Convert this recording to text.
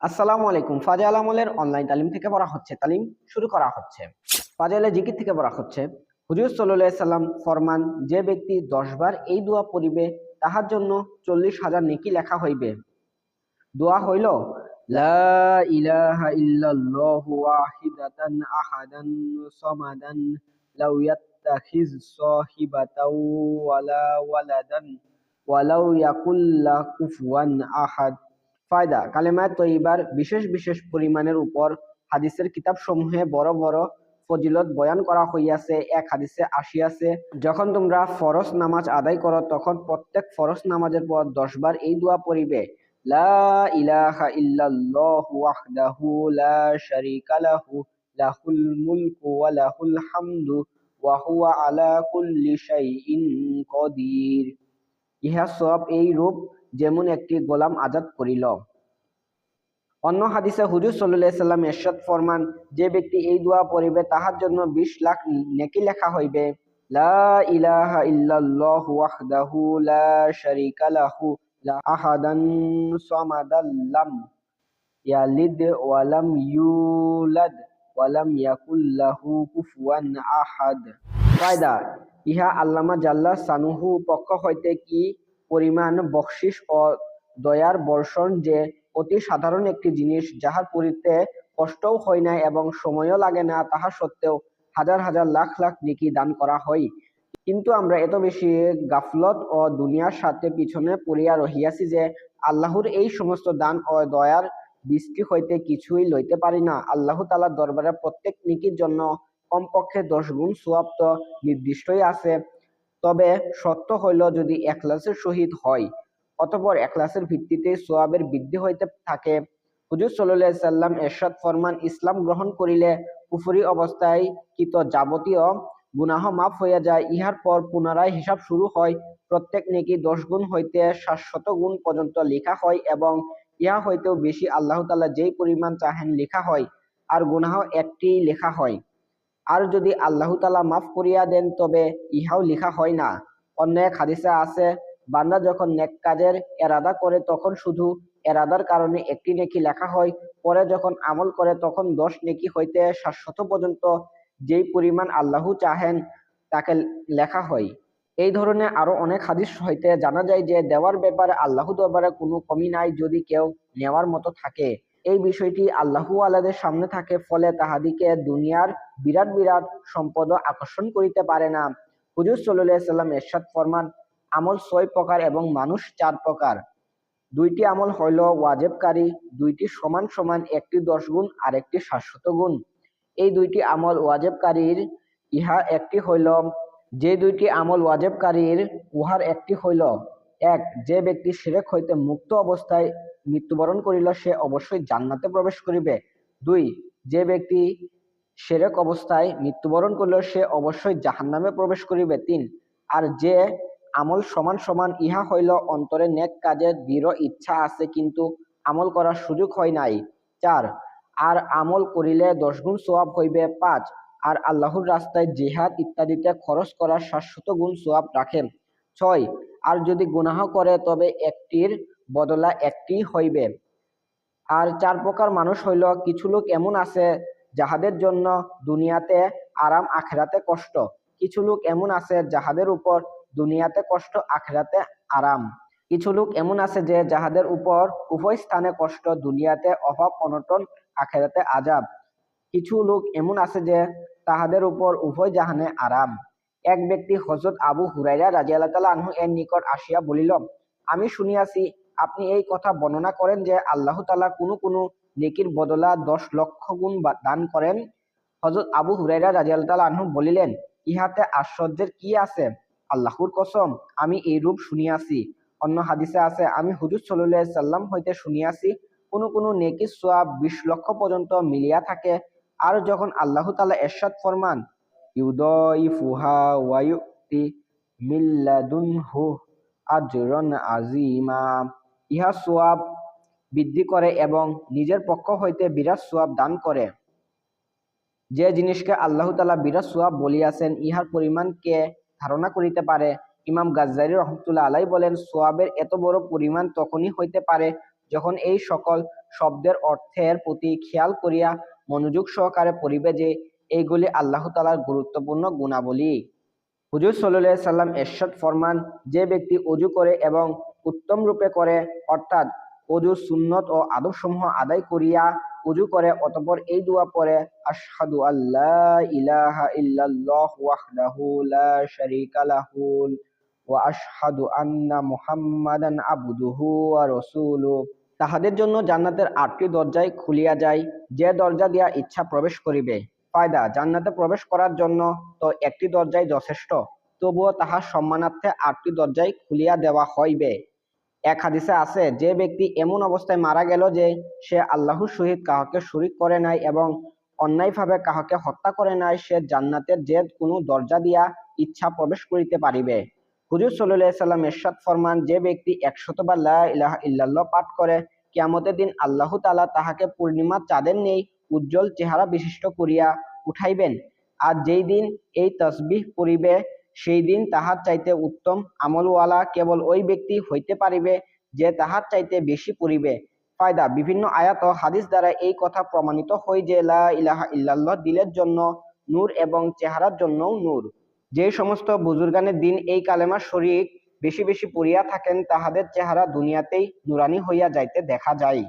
আসসালামু আলাইকুম। ফাজাইল আমলের অনলাইন তালিম থেকে পড়া হচ্ছে। তালিম শুরু করা হচ্ছে। ফাজাইলে জিকির থেকে পড়া হচ্ছে। হুজুর সাল্লাল্লাহু আলাইহি সাল্লাম ফরমান, যে ব্যক্তি 10 বার এই দোয়া পড়িবে তাহার জন্য 40,000 নেকি লেখা হইবে। দোয়া হইল, লা ইলাহা ইল্লাল্লাহু ওয়াহিদাতান আহাদান সামাদান লাউ ইয়াত্তাখিজ সাহিবাতাও ওয়ালা ওয়ালাদান ওয়ালাউ ইয়াকুল লাহু কুফুয়ান আহাদ। ফায়দা: কালেমায়ে তয়্যিবার বিশেষ বিশেষ পরিমাণের উপর হাদিসের কিতাবসমূহে বড় বড় ফজিলত বয়ান করা হইয়াছে। এক হাদিসে আসিয়াছে, যখন তোমরা ফরজ নামাজ আদায় করো তখন প্রত্যেক ফরজ নামাজের পর 10 বার এই দোয়া পড়িবে, লা ইলাহা ইল্লাল্লাহু ওয়াহদাহু লা শারীকা লাহু লাহুল মুলকু ওয়া লাহুল হামদু ওয়া হুয়া আলা কুল্লি শাইইন কদির। ইহা সব এই রূপ যেমন একটি গোলাম আজাদ করিল। অন্য হাদিসে হুজুর সাল্লাল্লাহু আলাইহি সাল্লাম ইরশাদ ফরমান, যে ব্যক্তি এই দোয়া পড়িবে তাহার জন্য 20 লাখ নেকি লেখা হইবে। লা ইলাহা ইল্লাল্লাহু ওয়াহদাহু লা শারীকা লাহু লা আহাদান সামাদান লাম ইয়ালিদ ওয়া লাম ইউলাদ ওয়া লাম ইয়াকুল লাহু কুফুয়ান আহাদ। ফায়দা: ইহা আল্লামা জাল্লা শানুহু পক্ষ হইতে কি পরিমাণ বখশিশ ও দয়ার বর্ষণ, যে অতি সাধারণ একটি জিনিস যাহার পড়িতে কষ্টও হয় না এবং সময়ও লাগে না, তাহা সত্ত্বেও হাজার হাজার লাখ লাখ নেকি দান করা হয়। কিন্তু আমরা এত বেশি গাফলত ও দুনিয়ার সাথে পিছনে পড়িয়া রহিয়াছি যে আল্লাহর এই সমস্ত দান ও দয়ার বৃষ্টি হইতে কিছুই লইতে পারি না। আল্লাহ তাআলার দরবারে প্রত্যেক নেকির জন্য কমপক্ষে 10 গুণ সওয়াব তো নির্দিষ্টই আছে। তবে শর্ত হইল যদি ইখলাসের সহিত হয়, অতঃপর ইখলাসের ভিত্তিতে সওয়াবের বৃদ্ধি হইতে থাকে। হুজুর সাল্লাল্লাহু আলাইহি সাল্লাম ইরশাদ ফরমান, ইসলাম গ্রহণ করিলে কুফরি অবস্থায় কৃত যাবতীয় গুনাহ মাফ হইয়া যায়। ইহার পর পুনরায় হিসাব শুরু হয়। প্রত্যেক নেকি 10 গুণ হইতে 700 গুণ পর্যন্ত লেখা হয় এবং ইহা হইতেও বেশি আল্লাহ তাআলা যেই পরিমাণ চাহেন লেখা হয়, আর গুনাহ একটি লেখা হয়। আর যদি আল্লাহ তাআলা মাফ করিয়া দেন তবে ইহাও লেখা হয় না। অন্য এক হাদিসে আছে, বান্দা যখন নেক কাজের এরাদা করে তখন শুধু এরাদার কারণে একটি নেকি লেখা হয়, পরে যখন আমল করে তখন 10 নেকি হইতে 700 পর্যন্ত যেই পরিমাণ আল্লাহ চাহেন তাকে লেখা হয়। এই ধরনের আরো অনেক হাদিস হইতে জানা যায় যে দেওয়ার ব্যাপারে আল্লাহ দরবারে কোনো কমি নাই যদি কেউ নেওয়ার মতো থাকে। এই বিষয়টি আল্লাহু আলাদের সামনে থাকে, ফলে তাহাদিকে দুনিয়ার বিরাট বিরাট সম্পদ আকর্ষণ করিতে পারে না। হুজুর সাল্লাল্লাহু আলাইহি সাল্লাম ইরশাদ ফরমান, আমল 6 প্রকার এবং মানুষ 4 প্রকার। দুইটি আমল হইল ওয়াজিবকারী, দুইটি সমান সমান, একটি 10 গুণ আর একটি 700 গুণ। এই দুইটি আমল ওয়াজিবকারীর ইহা একটি হইল, যে দুইটি আমল ওয়াজিবকারীর উহার একটি হইল, এক, যে ব্যক্তি শিরক হইতে মুক্ত অবস্থায় মৃত্যুবরণ করিল সে অবশ্যই জান্নাতে প্রবেশ করিবে। দুই, যে ব্যক্তি শিরক অবস্থায় মৃত্যুবরণ করিল সে অবশ্যই জাহান্নামে প্রবেশ করিবে। তিন, আর যে আমল সমান সমান, ইহা হইল অন্তরে নেক কাজের দৃঢ় ইচ্ছা আছে কিন্তু আমল করার সুযোগ হয় নাই। চার, আর আমল করিলে 10 গুণ সওয়াব হইবে। পাঁচ, আর আল্লাহর রাস্তায় জিহাদ ইত্যাদিতে খরচ করার 700 গুণ সওয়াব রাখেন। ছয়, আর যদি গুনাহ করে তবে একটির বদলা একটি হইবে। আর 4 প্রকার মানুষ হইল, কিছু লোক এমন আছে যাহাদের জন্য দুনিয়াতে আরাম আখিরাতে কষ্ট, কিছু লোক এমন আছে যাহাদের উপর দুনিয়াতে কষ্ট আখিরাতে আরাম, কিছু লোক এমন আছে যে যাহাদের উপর উভয় স্থানে কষ্ট, দুনিয়াতে অভাব অনটন আখিরাতে আযাব, কিছু লোক এমন আছে যে তাহাদের উপর উভয় জাহানে আরাম। এক ব্যক্তি হযরত আবু হুরায়রা রাদিয়াল্লাহু তাআলা আনহু এর নিকট আসিয়া বলিল, আমি শুনিয়াছি আপনি এই কথা বর্ণনা করেন যে আল্লাহ তাআলা কোন কোন নেকির বদলা 10 লক্ষ গুণ দান করেন। হযরত আবু হুরায়রা রাদিয়াল্লাহু তাআলা আনহু বলিলেন, ইহাতে আশ্চর্যের কি আছে? আল্লাহর কসম, আমি এই রূপ শুনিয়াছি। অন্য হাদিসে আছে, আমি হুজুর সাল্লাল্লাহু আলাইহি সাল্লাম হইতে শুনিয়াছি কোন কোন নেকির সওয়াব 20 লক্ষ পর্যন্ত মিলিয়া থাকে। আর যখন আল্লাহ তাআলা ইরশাদ ফরমান, ইউদাইফুহা ওয়া ইউতি মিন লাদুনহু আজরান আযীমা, ইহা সওয়াব বৃদ্ধি করে এবং নিজের পক্ষ হইতে বিরাট সওয়াব দান করে। যে জিনিসকে আল্লাহ তাআলা বিরাট সওয়াব বলিয়াছেন, ইহার পরিমাণ কে ধারণা করিতে পারে? ইমাম গাজ্জালী রহমাতুল্লাহ আলাইহি বলেন, সওয়াবের এত বড় পরিমাণ তখনই হইতে পারে যখন এই সকল শব্দের অর্থের প্রতি খেয়াল করিয়া মনোযোগ সহকারে পড়িবে যে এইগুলি আল্লাহ তাআলার গুরুত্বপূর্ণ গুণাবলী। হুজুর সাল্লাল্লাহু আলাইহি সাল্লাম ইরশাদ ফরমান, যে ব্যক্তি ওযু করে এবং উত্তম রূপে করে, অর্থাৎ ওযুর সুন্নত ও আদবসমূহ আদায় করিয়া ওযু করে, অতঃপর এই দোয়া পড়ে, আশহাদু আল্লা ইলাহা ইল্লাল্লাহ ওয়াহদাহু লা শারীকা লাহু ওয়া আশহাদু আন্না মুহাম্মাদান আবদুহু ওয়া রাসূলুহু, তাহাদের জন্য জান্নাতের 8টি দরজায় খুলিয়া যায়, যে দরজা দিয়া ইচ্ছা প্রবেশ করিবে। ফায়দা: জান্নাতে প্রবেশ করার জন্য তো একটি দরজাই যথেষ্ট, তবুও তাহার সম্মানার্থে 8টি দরজায় খুলিয়া দেওয়া হইবে। এক হাদিসে আছে, যে ব্যক্তি এমন অবস্থায় মারা গেল যে সে আল্লাহর সহিত কাহাকে শরীক করে নাই এবং অন্যায়ভাবে কাহাকে হত্যা করে নাই, সে জান্নাতের যে কোনো দরজা দিয়া ইচ্ছা প্রবেশ করিতে পারিবে। হুজুর সাল্লাল্লাহু আলাইহি সাল্লাম ইরশাদ ফরমান, যে ব্যক্তি 100 বার লা ইলাহা ইল্লাল্লাহ পাঠ করে, কিয়ামতের দিন আল্লাহ তাআলা তাহাকে পূর্ণিমার চাঁদের ন্যায় উজ্জ্বল চেহারা বিশিষ্ট করিয়া উঠাইবেন। আর যেই দিন এই তাসবিহ পড়িবে, সেই দিন তাহার চাইতে উত্তম আমলওয়ালা কেবল ওই ব্যক্তি হইতে পারিবে যে তাহার চাইতে বেশি পড়িবে। ফায়দা: বিভিন্ন আয়াত ও হাদিস দ্বারা এই কথা প্রমাণিত হয় যে লা ইলাহা ইল্লাল্লাহ দিলের জন্য নূর এবং চেহারার জন্যও নূর। যে সমস্ত বুজুর্গানের দিন এই কালেমার শরীক বেশি বেশি পড়িয়া থাকেন, তাহাদের চেহারা দুনিয়াতেই নুরানি হইয়া যাইতে দেখা যায়।